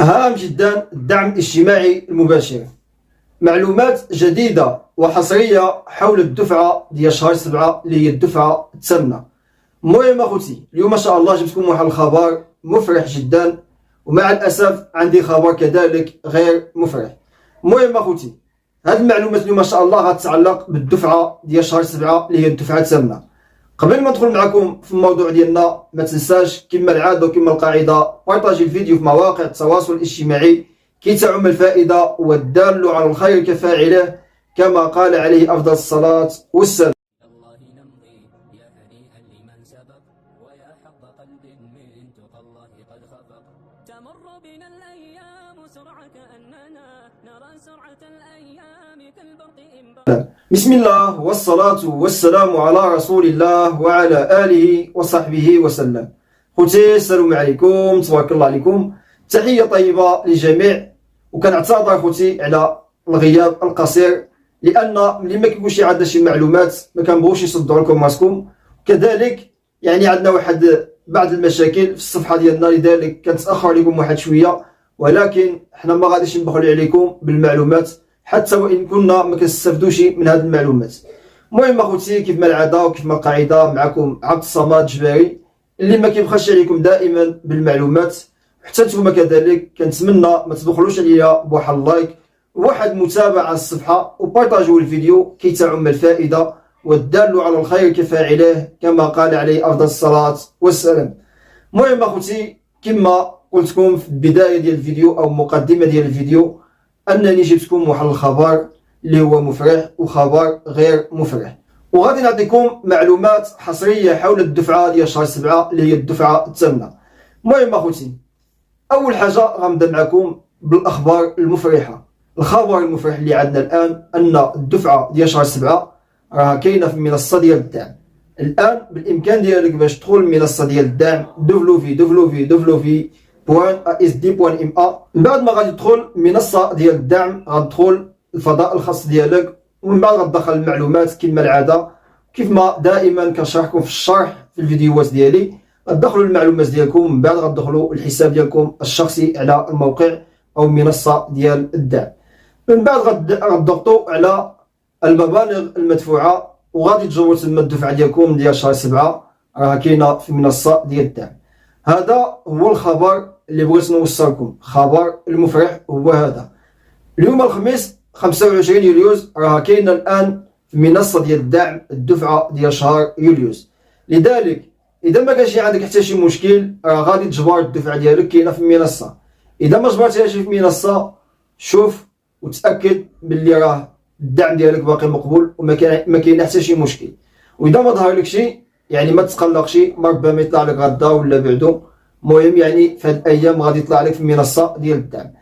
هام جدا الدعم الاجتماعي المباشر. معلومات جديدة وحصرية حول الدفعة ديال شهر 7 اللي هي الدفعة الثامنة. المهم اخوتي، اليوم ما شاء الله جبتكم واحد الخبر مفرح جدا، ومع الاسف عندي خبر كذلك غير مفرح. المهم اخوتي، هذه المعلومات اليوم ما شاء الله غتتعلق بالدفعة ديال شهر 7 اللي هي الدفعة الثامنة. قبل ما ندخل معكم في الموضوع ديالنا، ما تنساش كما العاده وكما القاعده بارطاجي الفيديو في مواقع التواصل الاجتماعي كي تعم الفائده، والدال على الخير كفاعله، كما قال عليه افضل الصلاه والسلام. الله نمضي يا هنيئا لمن سبق ويا حظ قلب من تقى الله قد خفق. تمر بنا الايام سرعه كاننا نرى سرعه الايام كالبرق انبعث. بسم الله والصلاة والسلام على رسول الله وعلى آله وصحبه وسلم. خوتي السلام عليكم، تبارك الله عليكم، تحية طيبة للجميع. وكنعتذر خوتي على الغياب القصير، لأن ملي ما كيكونش عندنا شي معلومات ما كنبغوش نصدعوا لكم راسكم. كذلك يعني عندنا واحد بعض المشاكل في الصفحة ديالنا، لذلك كنتأخر عليكم واحد شوية، ولكن حنا ما غاديش نبخلوا عليكم بالمعلومات حتى وان كنا ما كنستافدوش من هذه المعلومات. المهم اخوتي، كيف ما العاده وكيف ما القاعده، معكم عبد الصمد الجباري اللي ما كيبخلش عليكم دائما بالمعلومات. حتى نتوما كذلك كنتمنى ما تبخلوش عليا بواحد اللايك وواحد متابعه على الصفحه، وبارطاجيو الفيديو كي تعم الفائده، والدال على الخير كفاعله، كما قال عليه افضل الصلاه والسلام. المهم اخوتي، كما قلت لكم في البدايه ديال الفيديو او المقدمه ديال الفيديو، أنني جبتكم واحد الخبر اللي هو مفرح وخبر غير مفرح، وغادي نعطيكم معلومات حصرية حول الدفعة ديال شهر 7 اللي هي الدفعة الثامنة. المهم أخوتي، أول حاجة غنبدا معكم بالأخبار المفرحة. الخبر المفرح اللي عندنا الآن أن الدفعة ديال شهر 7 راها كاينة في المنصة ديال الدعم. الآن بالإمكان ديالك باش تدخل المنصة ديال الدعم www.asd.ma. من بعد ما غادي تدخل المنصه ديال الدعم، غتدخل الفضاء الخاص ديالك، ومن بعد غتدخل المعلومات كما العاده، كيف ما دائما كنشرحكم في الشرح في الفيديوهات ديالي. غتدخلوا المعلومات ديالكم، من بعد غتدخلوا الحساب ديالكم الشخصي على الموقع او المنصه ديال الدعم. من بعد غتضغطوا على المبالغ المدفوعه، وغادي تجربوا تما الدفعه ديالكم ديال شهر 7 راه كاينه في المنصه ديال الدعم. هذا هو الخبر اللي بغيت نوصلكم. خبر المفرح هو هذا. اليوم الخميس 25 يوليوز راه كاينه الان في المنصه ديال الدعم الدفعه ديال شهر يوليوز. لذلك اذا ما كانش عندك حتى شي مشكل، راه غادي تجبر الدفعه ديالك كاينه في المنصه. اذا ما جبرتيهاش في المنصه، شوف وتاكد باللي راه الدعم ديالك باقي مقبول وما كاين حتى شي مشكل. واذا ما ظهر لك شي، يعني ما تقلقش، ربما يطلع لك غدا ولا بعدو. المهم يعني في هاد الايام غادي يطلع لك في المنصه ديال الدعم.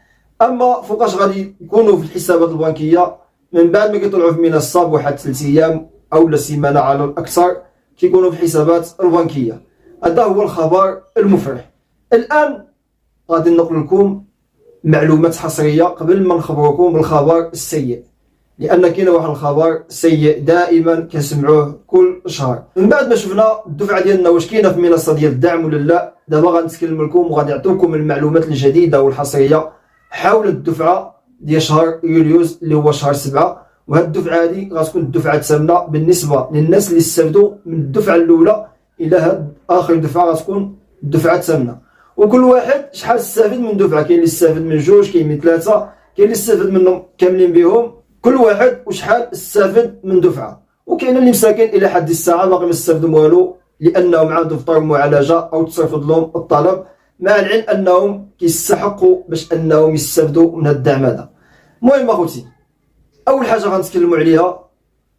اما فوقاش غادي يكونوا في الحسابات البنكيه، من بعد ما كيطلعوا في المنصه بواحد 3 ايام او لا سيمانه على الاكثر كيكونوا في الحسابات البنكيه. هذا هو الخبر المفرح. الان غادي نقول لكم معلومات حصريه قبل ما نخبركم بالخبر السيء، لان كاين واحد الخبر سيء دائما كنسمعوه كل شهر. من بعد ما شفنا الدفعه ديالنا واش كاينه في المنصه ديال الدعم ولا لا، دابا غنتكلم لكم وغادي نعطيكم المعلومات الجديده والحصريه حول الدفعه ديال شهر يوليوز اللي هو شهر 7. وهاد الدفعه هذه غتكون الدفعه الثامنه بالنسبه للناس اللي استفدوا من الدفعه الاولى الى هاد اخر دفعه غتكون الدفعه الثامنه. وكل واحد شحال استفد من دفعه، كاين اللي استفد من 2، كاين من 3، كاين اللي استفد منهم كاملين بهم، كل واحد وشحال استفد من دفعه. وكاين اللي مساكن الى حد الساعه باقي ما استفدوا والو، لانهم عندهم فطور معالجه او تصرفوا لهم الطلب، مع العلم انهم كيستحقوا باش انهم يستافدوا من هذا الدعم هذا. المهم اخوتي، اول حاجه غنتكلموا عليها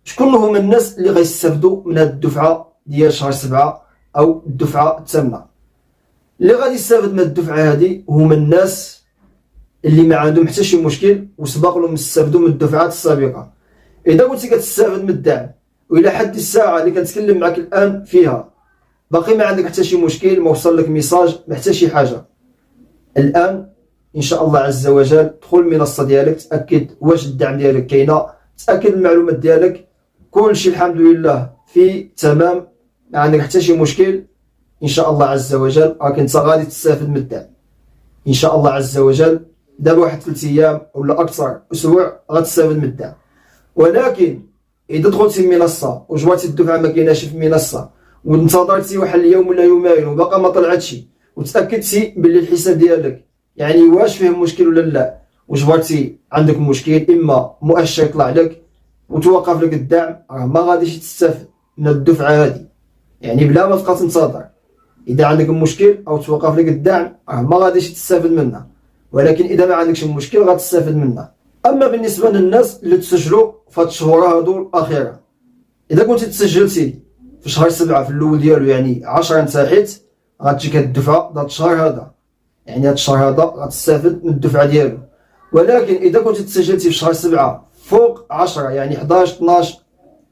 شكون هما الناس اللي غيستافدوا من هذه الدفعه ديال شهر 7 او الدفعه الثامنه. اللي غادي يستافد من الدفعه هذه هما الناس اللي ما عندهم حتى شي مشكل وسبق لهم يستافدوا من الدفعات السابقه. اذا كنتي كتستافد من الدعم والى حد الساعه اللي كنتكلم معك الان فيها باقي ما عندك حتى شي مشكل، ما وصل لك ميساج ما حتى شي حاجه، الان ان شاء الله عز وجل دخل المنصه ديالك، تاكد واش الدعم ديالك كاينه، تاكد المعلومات ديالك كلشي الحمد لله في تمام، ما عندك حتى شي مشكل، ان شاء الله عز وجل راك انت غادي تستافد من الدعم. ان شاء الله عز وجل دابا واحد 3 ايام ولا اكثر اسبوع غتستافد من الدعم. ولكن اذا دخلتي المنصه وجبرتي الدفعه ما كايناش في المنصه وانتظرتي واحد اليوم ولا يومين وباقا ما طلعتش وتاكدتي باللي الحساب ديالك يعني واش فيه مشكل ولا لا وجبرتي عندك مشكل اما مؤشر يطلع لك وتوقف لك الدعم، راه ما غاديش تستافد من الدفعه هذه. يعني بلا ما تبقى تنتظر اذا عندك مشكل او توقف لك الدعم راه ما غاديش تستافد منها، ولكن اذا ما عندكش مشكل غتستافد منها. اما بالنسبه للناس اللي تسجلوا في هاد الشهور هادو الاخيره، اذا كنتي تسجلتي في شهر 7 في الاول ديالو يعني 10 انتحيت غتجيك هاد الدفعه هاد الشهر هذا، يعني هاد الشهر هذا غتستافد من الدفعه ديالو. ولكن اذا كنتي تسجلتي في شهر 7 فوق 10 يعني 11 12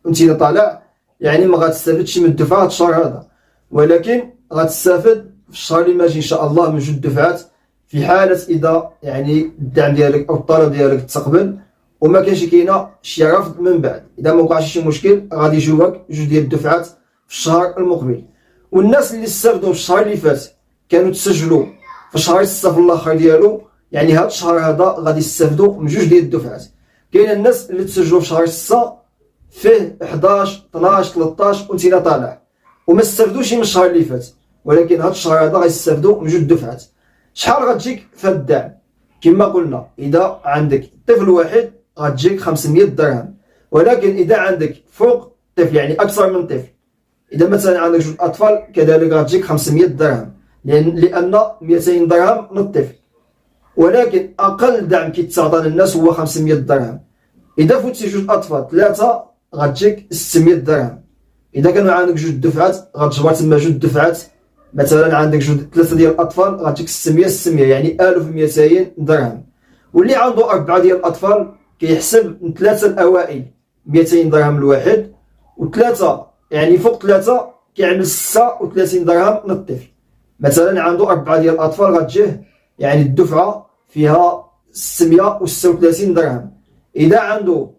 وانت طالع يعني ما غتستافدش من الدفعه هاد الشهر هذا، ولكن غتستافد في الشهر اللي ماجي ان شاء الله من 2 دفعات في حاله اذا يعني الدعم ديالك او الطلب ديالك تقبل وما كانش كاينه شي رفض من بعد. اذا ما وقعش شي مشكل غادي يجيوك 2 ديال الدفعات في الشهر المقبل. والناس اللي استافدوا في الشهر اللي فات كانوا تسجلوا في شهر 6 في الاخر ديالو، يعني هذا الشهر هذا غادي يستافدوا من 2 ديال الدفعات. كاين الناس اللي تسجلوا في شهر 6 فيه 11 12 13 وانت طالع وما استافدوش من الشهر اللي فات، ولكن هذا الشهر هذا غيستافدوا من 2 دفعات. شحال غتجيك في هذا الدعم؟ كما قلنا اذا عندك طفل واحد غتجيك 500 درهم، ولكن اذا عندك فوق طفل يعني اكثر من طفل، اذا مثلا عندك 2 اطفال كذلك غتجيك 500 درهم لان 200 درهم للطفل. ولكن اقل دعم كيتعطى للناس هو 500 درهم. اذا فوتي 2 اطفال 3 غتجيك 600 درهم. اذا كانوا عندك 2 دفعات غتجبر تما 2 دفعات، مثلا عندك 3 ديال الاطفال غتجيك 600 يعني 1200 درهم. واللي عنده 4 ديال الاطفال كيحسب من 3 الاوائل 200 درهم الواحد، و3 يعني فوق 3 كيعمل 36 درهم للطفل. مثلا عنده 4 ديال الاطفال غتجيه يعني الدفعه فيها 636 درهم. اذا عنده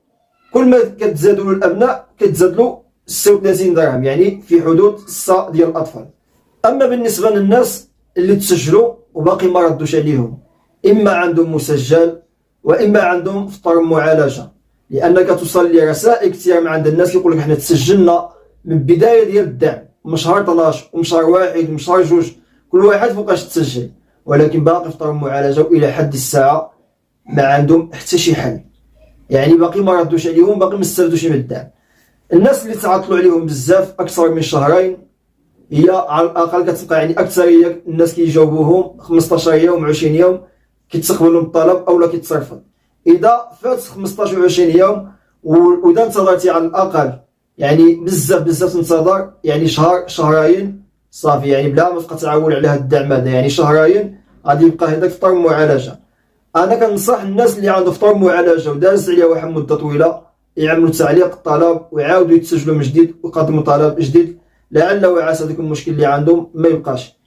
كل ما كتزادوا له الابناء كتزاد له 36 درهم، يعني في حدود 6 ديال الاطفال. اما بالنسبه للناس اللي تسجلوا وباقي ما ردوش عليهم، اما عندهم مسجل واما عندهم فطر معالجه، لانك توصل لي رسائل كثيره من عند الناس كيقول لك حنا تسجلنا من بدايه ديال الدعم من شهر 12 ومن شهر 1 ومن شهر 2 كل واحد فوقاش تسجل، ولكن باقي فطر معالجه والى حد الساعه ما عندهم حتى شي حل، يعني باقي ما ردوش عليهم، باقي ما استفدوش من الدعم. الناس اللي تعطلوا عليهم بزاف اكثر من شهرين هي على الاقل كتبقى يعني اكثريه الناس كيجاوبوهم 15 يوم 20 يوم كيتقبلوا الطلب اولا كيتصرفوا. اذا فات 15 و 20 يوم واذا انتظرتي على الاقل يعني بزاف تنتظر يعني شهر شهرين صافي، يعني بلا ما تبقى تعول على هذا الدعم هذا، يعني شهرين غادي يبقى هذاك فطر معالجه. انا كنصح الناس اللي عنده فطر معالجه وداز عليها واحد مده طويله يعملوا تعليق الطلب ويعاودوا يتسجلوا من جديد ويقدموا طلب جديد لعل وعسى داك المشكل اللي عندهم ما يبقاش.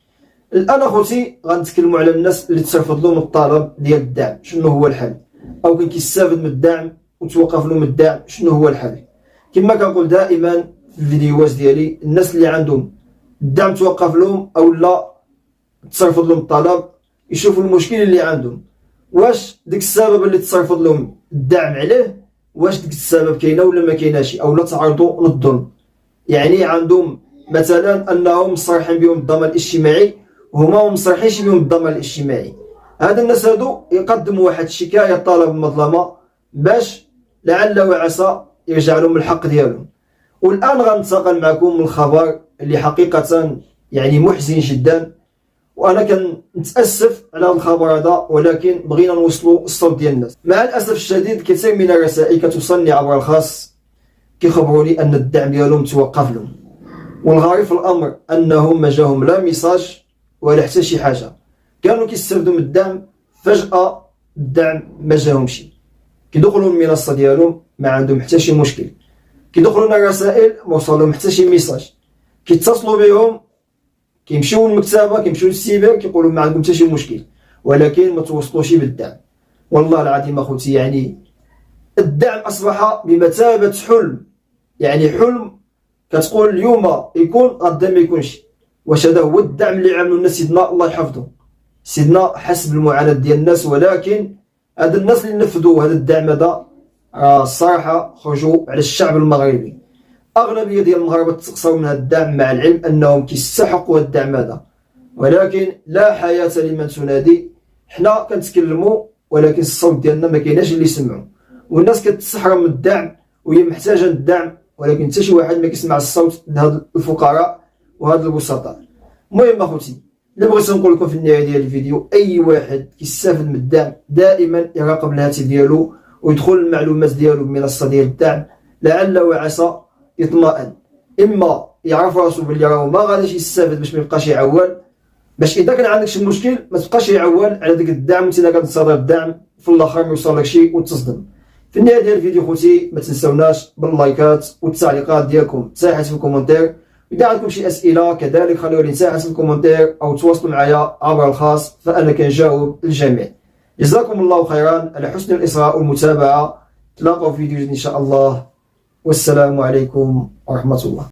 الان اخوتي غنتكلموا على الناس اللي ترفض لهم الطلب ديال الدعم، شنو هو الحل؟ او كان كيستافد من الدعم وتوقف لهم الدعم، شنو هو الحل؟ كما كنقول دائما في الفيديوهات ديالي، الناس اللي عندهم الدعم توقف لهم او لا ترفض لهم الطلب يشوفوا المشكل اللي عندهم، واش ديك السبب اللي تصرفض لهم الدعم عليه واش ديك السبب كاينه ولا ما كايناش، او لا تعرضوا للظلم. يعني عندهم مثلا انهم مصرحين بهم الضمان الاجتماعي وهما ما مصرحينش بهم الضمان الاجتماعي، هاد الناس هادو يقدموا واحد الشكايه طلب المظلمه باش لعل وعسى يرجع لهم الحق ديالهم. والان غنتقل معكم من الخبر اللي حقيقه يعني محزن جدا، وانا كنتاسف على هذا الخبر هذا، ولكن بغينا نوصلوا الصوت ديال الناس. مع الاسف الشديد كثير من الرسائل كتوصلني عبر الخاص كيخبروني ان الدعم ديالهم توقف لهم، والغريب في الامر انهم ما جاهم لا ميساج ولا حتى شي حاجه، كانوا كيستافدوا من الدعم فجاه الدعم ما جاهمش، كيدخلوا المنصه ديالهم ما عندهم حتى شي مشكل، كيدخلوا لنا الرسائل ما وصلهم حتى شي ميساج، كيتصلوا بهم كيمشيو للمكتبه كيمشيو للسيبر كيقولوا ما عندكم حتى شي مشكل، ولكن ما توصلوش بالدعم. والله العظيم اخوتي يعني الدعم اصبح بمثابه حلم، يعني حلم كتقول اليوم يكون غدا ما يكونش. واش هذا هو الدعم اللي عملوا الناس سيدنا الله يحفظهم؟ سيدنا حس بالمعاناة ديال الناس، ولكن هاد الناس اللي نفذوا هذا الدعم هذا الصراحة خرجوا على الشعب المغربي. أغلبية ديال المغاربة تقصروا من هذا الدعم، مع العلم أنهم كيستحقوا هذا الدعم هذا، ولكن لا حياة لمن تنادي. حنا كنتكلموا ولكن الصوت ديالنا ما كايناش اللي يسمعوا، والناس كتستحرم من الدعم وهي محتاجة للدعم، ولكن حتى شي واحد ما كيسمع الصوت لهاد الفقراء وهاد البسطاء. المهم اخوتي، اللي بغيت نقول لكم في النهاية ديال الفيديو، أي واحد كيستافد من الدعم دائما يراقب الهاتف ديالو ويدخل المعلومات ديالو بمنصة ديال الدعم، لعل وعسى يطمئن، إما يعرف راسو بلي راهو ما غاديش يستافد باش ما يبقاش يعول، باش إذا كان عندك شي مشكل ما تبقاش يعول على داك الدعم، وانت إذا كتنتظر الدعم في الآخر ما يوصل لك شي وتصدم. في النهاية ديال الفيديو خوتي ما تنساوناش باللايكات والتعليقات ديالكم تحت في الكومنتير. إذا عندكم شي أسئلة كذلك خليوها لي تحت في الكومنتير أو تواصلوا معايا عبر الخاص، فأنا كنجاوب الجميع. جزاكم الله خيرا على حسن الإصغاء والمتابعة. تلاقوا في فيديو إن شاء الله، والسلام عليكم ورحمة الله.